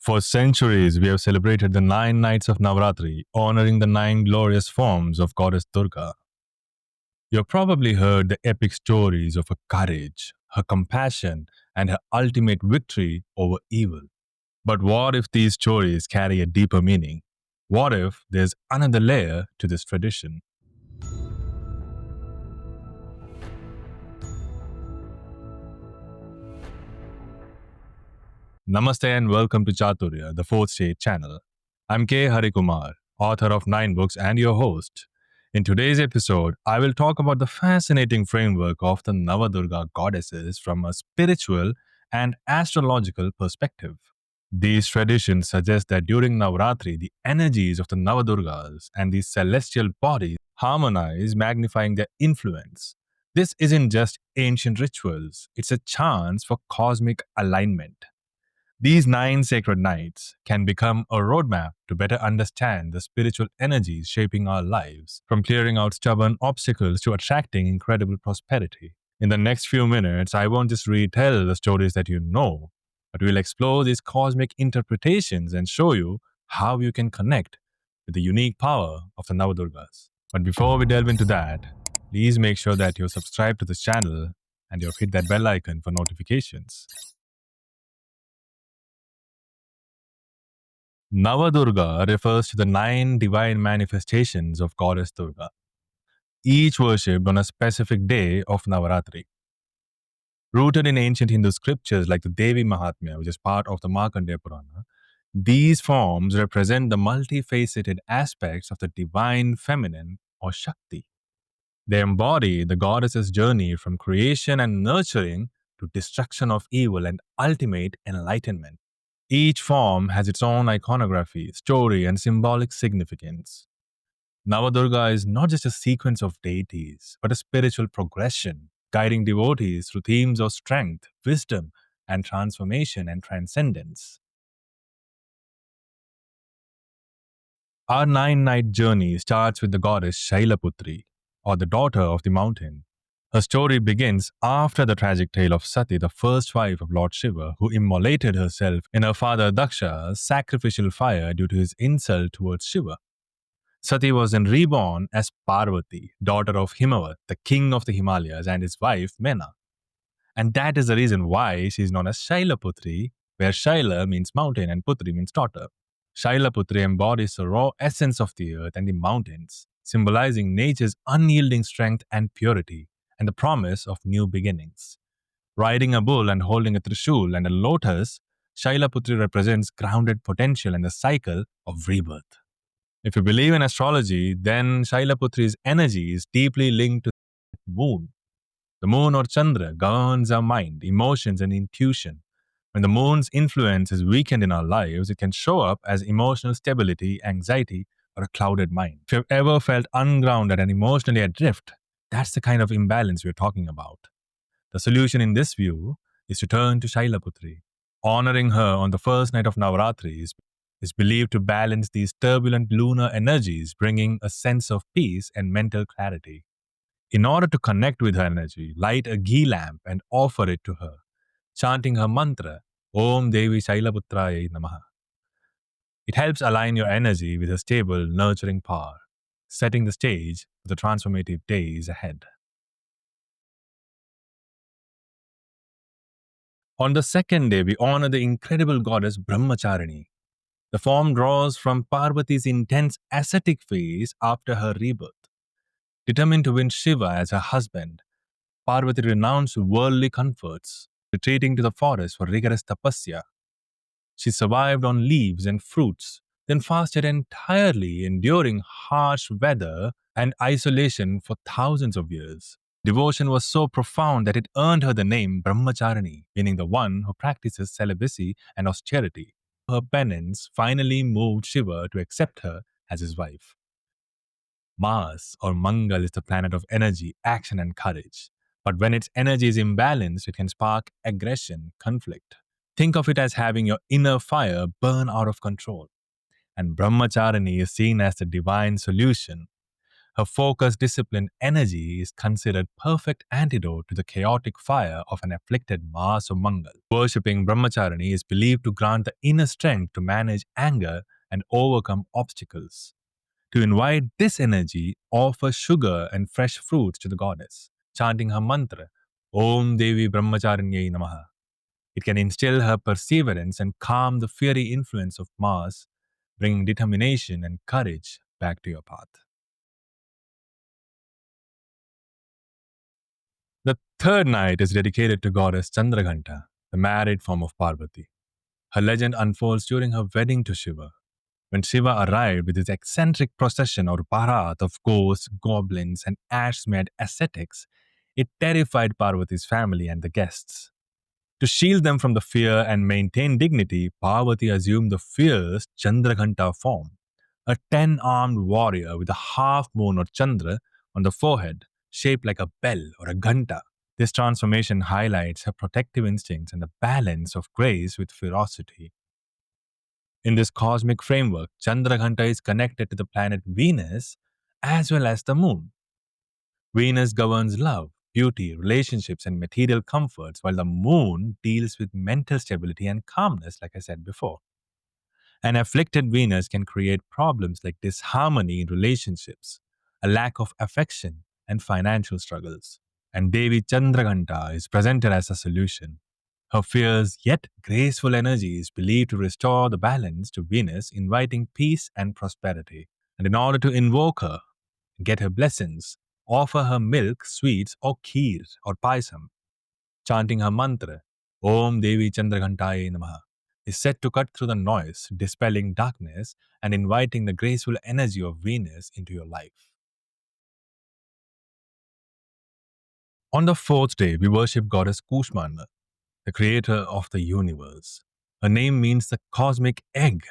For centuries, we have celebrated the 9 nights of Navratri, honoring the 9 glorious forms of Goddess Durga. You have probably heard the epic stories of her courage, her compassion, and her ultimate victory over evil. But what if these stories carry a deeper meaning? What if there's another layer to this tradition? Namaste and welcome to Chaturya, the fourth stage channel. I'm K. Kumar, author of 9 books and your host. In today's episode, I will talk about the fascinating framework of the Navadurga goddesses from a spiritual and astrological perspective. These traditions suggest that during Navratri, the energies of the Navadurgas and these celestial bodies harmonize, magnifying their influence. This isn't just ancient rituals, it's a chance for cosmic alignment. These 9 sacred nights can become a roadmap to better understand the spiritual energies shaping our lives, from clearing out stubborn obstacles to attracting incredible prosperity. In the next few minutes, I won't just retell the stories that you know, but we'll explore these cosmic interpretations and show you how you can connect with the unique power of the Navadurgas. But before we delve into that, please make sure that you're subscribed to this channel and you've hit that bell icon for notifications. Navadurga refers to the 9 divine manifestations of Goddess Durga, each worshipped on a specific day of Navaratri. Rooted in ancient Hindu scriptures like the Devi Mahatmya, which is part of the Markandeya Purana, these forms represent the multifaceted aspects of the divine feminine or Shakti. They embody the goddess's journey from creation and nurturing to destruction of evil and ultimate enlightenment. Each form has its own iconography, story, and symbolic significance. Navadurga is not just a sequence of deities, but a spiritual progression, guiding devotees through themes of strength, wisdom, and transformation and transcendence. Our 9 night journey starts with the goddess Shailaputri, or the daughter of the mountain. Her story begins after the tragic tale of Sati, the first wife of Lord Shiva, who immolated herself in her father Daksha's sacrificial fire due to his insult towards Shiva. Sati was then reborn as Parvati, daughter of Himavat, the king of the Himalayas, and his wife Mena. And that is the reason why she is known as Shailaputri, where Shaila means mountain and Putri means daughter. Shailaputri embodies the raw essence of the earth and the mountains, symbolizing nature's unyielding strength and purity, and the promise of new beginnings. Riding a bull and holding a trishul and a lotus, Shailaputri represents grounded potential and the cycle of rebirth. If you believe in astrology, then Shailaputri's energy is deeply linked to the moon. The moon or Chandra governs our mind, emotions, and intuition. When the moon's influence is weakened in our lives, it can show up as emotional stability, anxiety, or a clouded mind. If you've ever felt ungrounded and emotionally adrift, that's the kind of imbalance we're talking about. The solution in this view is to turn to Shailaputri. Honoring her on the first night of Navaratri is believed to balance these turbulent lunar energies, bringing a sense of peace and mental clarity. In order to connect with her energy, light a ghee lamp and offer it to her, chanting her mantra, Om Devi Shailaputraye Namaha. It helps align your energy with a stable, nurturing power, setting the stage for the transformative days ahead. On the second day, we honor the incredible goddess Brahmacharini. The form draws from Parvati's intense ascetic phase after her rebirth. Determined to win Shiva as her husband, Parvati renounced worldly comforts, retreating to the forest for rigorous tapasya. She survived on leaves and fruits, then fasted entirely, enduring harsh weather and isolation for thousands of years. Devotion was so profound that it earned her the name Brahmacharini, meaning the one who practices celibacy and austerity. Her penance finally moved Shiva to accept her as his wife. Mars, or Mangal, is the planet of energy, action, and courage. But when its energy is imbalanced, it can spark aggression, conflict. Think of it as having your inner fire burn out of control. And Brahmacharini is seen as the divine solution. Her focused, disciplined energy is considered perfect antidote to the chaotic fire of an afflicted Mars or Mangal. Worshipping Brahmacharini is believed to grant the inner strength to manage anger and overcome obstacles. To invite this energy, offer sugar and fresh fruits to the goddess, chanting her mantra, Om Devi Brahmacharinyai Namaha. It can instill her perseverance and calm the fiery influence of Mars, bringing determination and courage back to your path. The third night is dedicated to goddess Chandraghanta, the married form of Parvati. Her legend unfolds during her wedding to Shiva. When Shiva arrived with his eccentric procession or bharat of ghosts, goblins, and ash smeared ascetics, it terrified Parvati's family and the guests. To shield them from the fear and maintain dignity, Parvati assumed the fierce Chandraghanta form, a 10-armed warrior with a half moon or Chandra on the forehead, shaped like a bell or a ghanta. This transformation highlights her protective instincts and the balance of grace with ferocity. In this cosmic framework, Chandraghanta is connected to the planet Venus as well as the moon. Venus governs love, beauty, relationships, and material comforts, while the moon deals with mental stability and calmness, like I said before. An afflicted Venus can create problems like disharmony in relationships, a lack of affection, and financial struggles. And Devi Chandraghanta is presented as a solution. Her fierce yet graceful energy is believed to restore the balance to Venus, inviting peace and prosperity. And in order to invoke her, get her blessings, offer her milk, sweets, or kheer or paisam, chanting her mantra, Om Devi Chandraghantaye Namaha, is said to cut through the noise, dispelling darkness, and inviting the graceful energy of Venus into your life. On the fourth day, we worship goddess Kushmanda, the creator of the universe. Her name means the cosmic egg,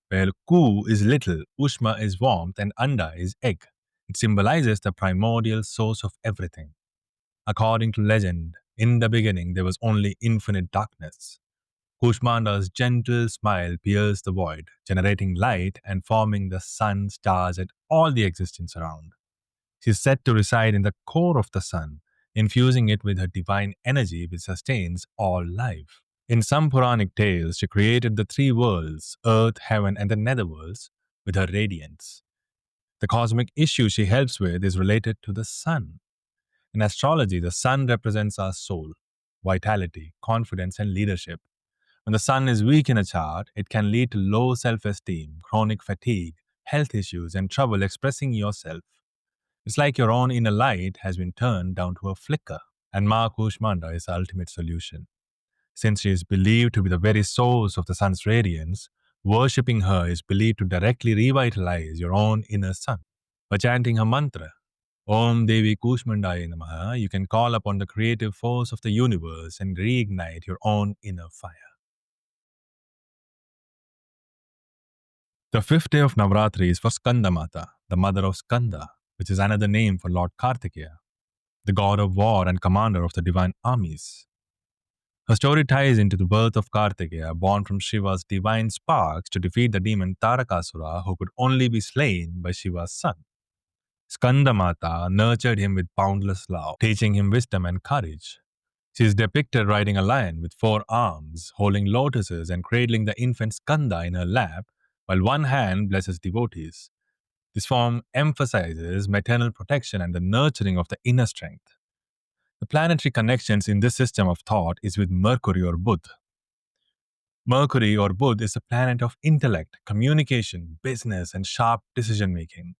where Ku is little, Ushma is warmth, and Anda is egg. It symbolizes the primordial source of everything. According to legend, in the beginning there was only infinite darkness. Kushmanda's gentle smile pierced the void, generating light and forming the sun, stars, and all the existence around. She is said to reside in the core of the sun, infusing it with her divine energy which sustains all life. In some Puranic tales, she created the three worlds, earth, heaven, and the netherworlds, with her radiance. The cosmic issue she helps with is related to the sun. In astrology, the sun represents our soul, vitality, confidence, and leadership. When the sun is weak in a chart, it can lead to low self esteem, chronic fatigue, health issues, and trouble expressing yourself. It's like your own inner light has been turned down to a flicker, and Ma Kushmanda is the ultimate solution. Since she is believed to be the very source of the sun's radiance, worshipping her is believed to directly revitalize your own inner sun. By chanting her mantra, Om Devi Kushmandaya Namaha, you can call upon the creative force of the universe and reignite your own inner fire. The fifth day of Navratri is for Skandamata, the mother of Skanda, which is another name for Lord Kartikeya, the god of war and commander of the divine armies. Her story ties into the birth of Kartikeya, born from Shiva's divine sparks to defeat the demon Tarakasura, who could only be slain by Shiva's son. Skandamata nurtured him with boundless love, teaching him wisdom and courage. She is depicted riding a lion with 4 arms, holding lotuses and cradling the infant Skanda in her lap, while one hand blesses devotees. This form emphasizes maternal protection and the nurturing of the inner strength. The planetary connections in this system of thought is with Mercury or Budh. Mercury or Budh is a planet of intellect, communication, business, and sharp decision making.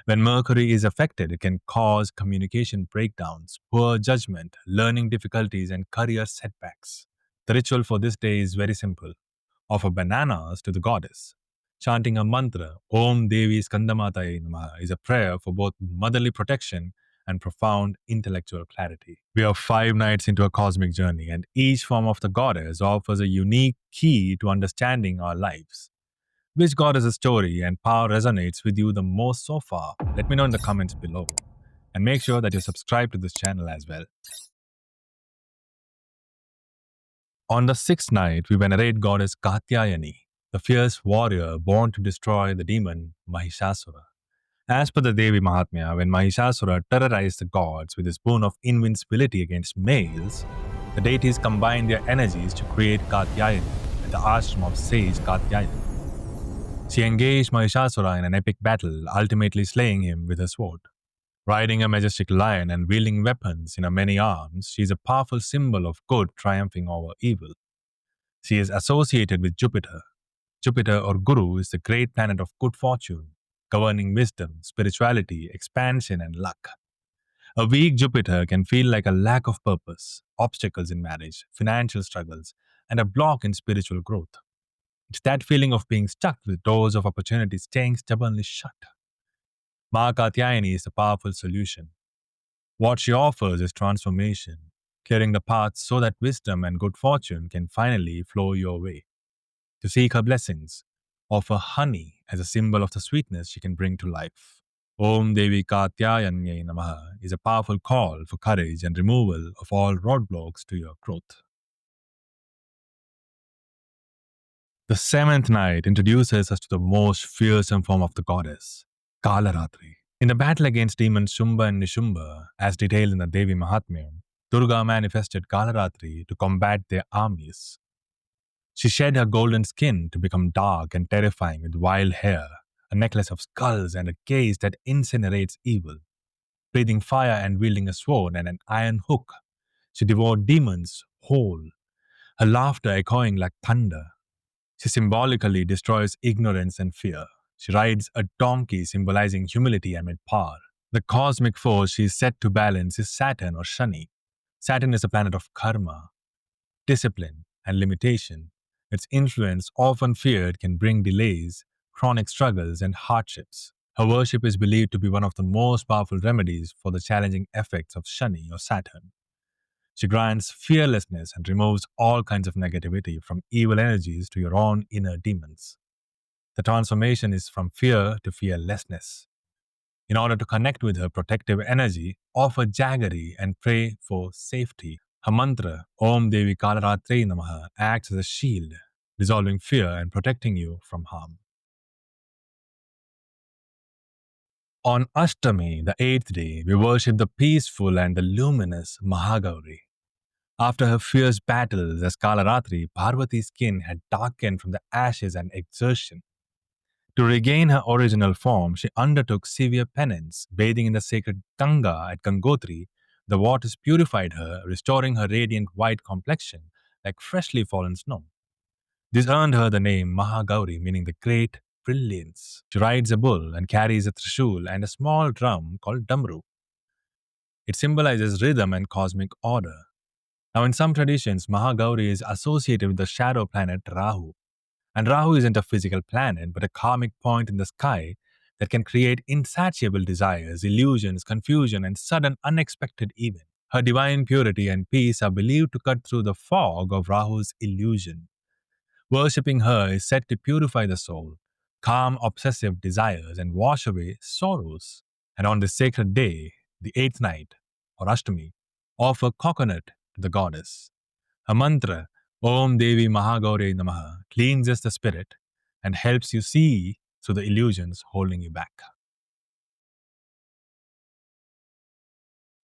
When Mercury is affected, it can cause communication breakdowns, poor judgment, learning difficulties, and career setbacks. The ritual for this day is very simple. Offer bananas to the goddess. Chanting a mantra, Om Devi Skandamataye Namaha, is a prayer for both motherly protection and profound intellectual clarity. We are 5 nights into a cosmic journey, and each form of the goddess offers a unique key to understanding our lives. Which goddess' story and power resonates with you the most so far? Let me know in the comments below. And make sure that you subscribe to this channel as well. On the sixth night, we venerate goddess Katyayani, the fierce warrior born to destroy the demon Mahishasura. As per the Devi Mahatmya, when Mahishasura terrorized the gods with his boon of invincibility against males, the deities combined their energies to create Katyayani at the ashram of sage Katyayani. She engaged Mahishasura in an epic battle, ultimately slaying him with her sword. Riding a majestic lion and wielding weapons in her many arms, she is a powerful symbol of good triumphing over evil. She is associated with Jupiter. Jupiter or Guru is the great planet of good fortune, governing wisdom, spirituality, expansion, and luck. A weak Jupiter can feel like a lack of purpose, obstacles in marriage, financial struggles, and a block in spiritual growth. It's that feeling of being stuck with doors of opportunity staying stubbornly shut. Mahakatyayani is a powerful solution. What she offers is transformation, clearing the path so that wisdom and good fortune can finally flow your way. To seek her blessings, offer honey as a symbol of the sweetness she can bring to life. Om Devi Katyayanye Namaha is a powerful call for courage and removal of all roadblocks to your growth. The seventh night introduces us to the most fearsome form of the goddess, Kalaratri. In the battle against demons Shumba and Nishumba, as detailed in the Devi Mahatmya, Durga manifested Kalaratri to combat their armies. She shed her golden skin to become dark and terrifying with wild hair, a necklace of skulls, and a gaze that incinerates evil. Breathing fire and wielding a sword and an iron hook, she devoured demons whole, her laughter echoing like thunder. She symbolically destroys ignorance and fear. She rides a donkey symbolizing humility amid power. The cosmic force she is set to balance is Saturn or Shani. Saturn is a planet of karma, discipline, and limitation. Its influence, often feared, can bring delays, chronic struggles, and hardships. Her worship is believed to be one of the most powerful remedies for the challenging effects of Shani or Saturn. She grants fearlessness and removes all kinds of negativity from evil energies to your own inner demons. The transformation is from fear to fearlessness. In order to connect with her protective energy, offer jaggery and pray for safety. Her mantra, Om Devi Kalaratri Namaha, acts as a shield, dissolving fear and protecting you from harm. On Ashtami, the eighth day, we worship the peaceful and the luminous Mahagauri. After her fierce battles as Kalaratri, Parvati's skin had darkened from the ashes and exertion. To regain her original form, she undertook severe penance, bathing in the sacred Ganga at Gangotri. The waters purified her, restoring her radiant white complexion like freshly fallen snow. This earned her the name Mahagauri, meaning the great brilliance. She rides a bull and carries a trishul and a small drum called Damru. It symbolizes rhythm and cosmic order. Now, in some traditions, Mahagauri is associated with the shadow planet Rahu. And Rahu isn't a physical planet, but a karmic point in the sky that can create insatiable desires, illusions, confusion, and sudden unexpected events. Her divine purity and peace are believed to cut through the fog of Rahu's illusion. Worshipping her is said to purify the soul, calm obsessive desires, and wash away sorrows. And on this sacred day, the eighth night, or Ashtami, offer coconut to the goddess. Her mantra, Om Devi Mahagauri Namaha, cleanses the spirit and helps you see through the illusions holding you back.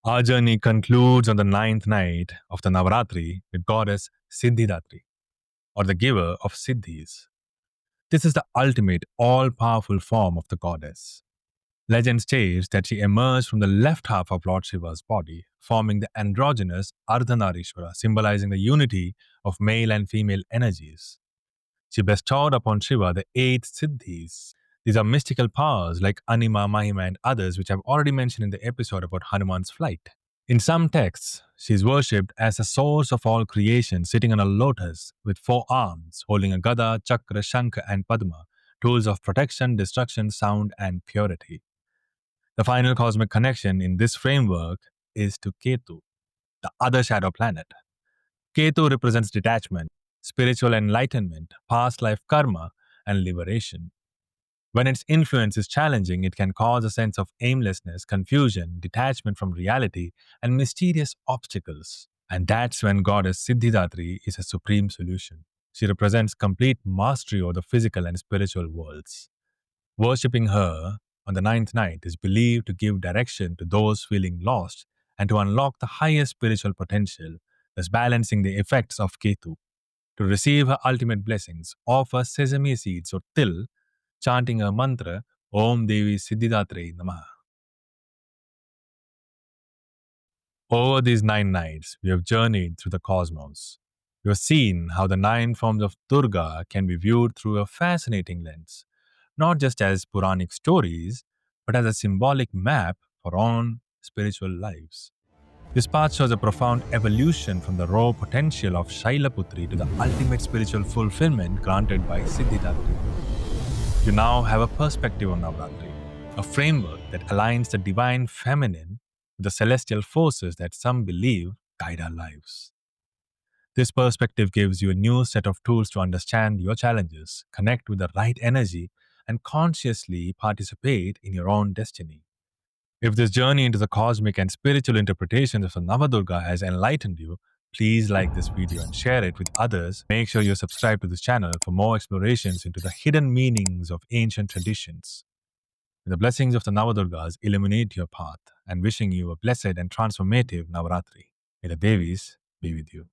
Our journey concludes on the ninth night of the Navratri with goddess Siddhidatri, or the giver of Siddhis. This is the ultimate, all-powerful form of the goddess. Legend states that she emerged from the left half of Lord Shiva's body, forming the androgynous Ardhanarishvara, symbolizing the unity of male and female energies. She bestowed upon Shiva the eight Siddhis. These are mystical powers like Anima, Mahima, and others, which I've already mentioned in the episode about Hanuman's flight. In some texts, she is worshipped as the source of all creation, sitting on a lotus with four arms, holding a Gada, Chakra, Shankha, and Padma, tools of protection, destruction, sound, and purity. The final cosmic connection in this framework is to Ketu, the other shadow planet. Ketu represents detachment, spiritual enlightenment, past life karma, and liberation. When its influence is challenging, it can cause a sense of aimlessness, confusion, detachment from reality, and mysterious obstacles. And that's when goddess Siddhidatri is a supreme solution. She represents complete mastery over the physical and spiritual worlds. Worshipping her on the ninth night is believed to give direction to those feeling lost and to unlock the highest spiritual potential, thus balancing the effects of Ketu. To receive her ultimate blessings, offer sesame seeds or til, chanting a mantra, Om Devi Siddhidatri Namaha. Over these 9 nights, we have journeyed through the cosmos. We have seen how the 9 forms of Durga can be viewed through a fascinating lens, not just as Puranic stories, but as a symbolic map for our own spiritual lives. This path shows a profound evolution from the raw potential of Shailaputri to the ultimate spiritual fulfillment granted by Siddhidatri. You now have a perspective on Navratri, a framework that aligns the divine feminine with the celestial forces that some believe guide our lives. This perspective gives you a new set of tools to understand your challenges, connect with the right energy, and consciously participate in your own destiny. If this journey into the cosmic and spiritual interpretations of the Navadurga has enlightened you, please like this video and share it with others. Make sure you subscribe to this channel for more explorations into the hidden meanings of ancient traditions. May the blessings of the Navadurgas illuminate your path, and wishing you a blessed and transformative Navratri. May the Devis be with you.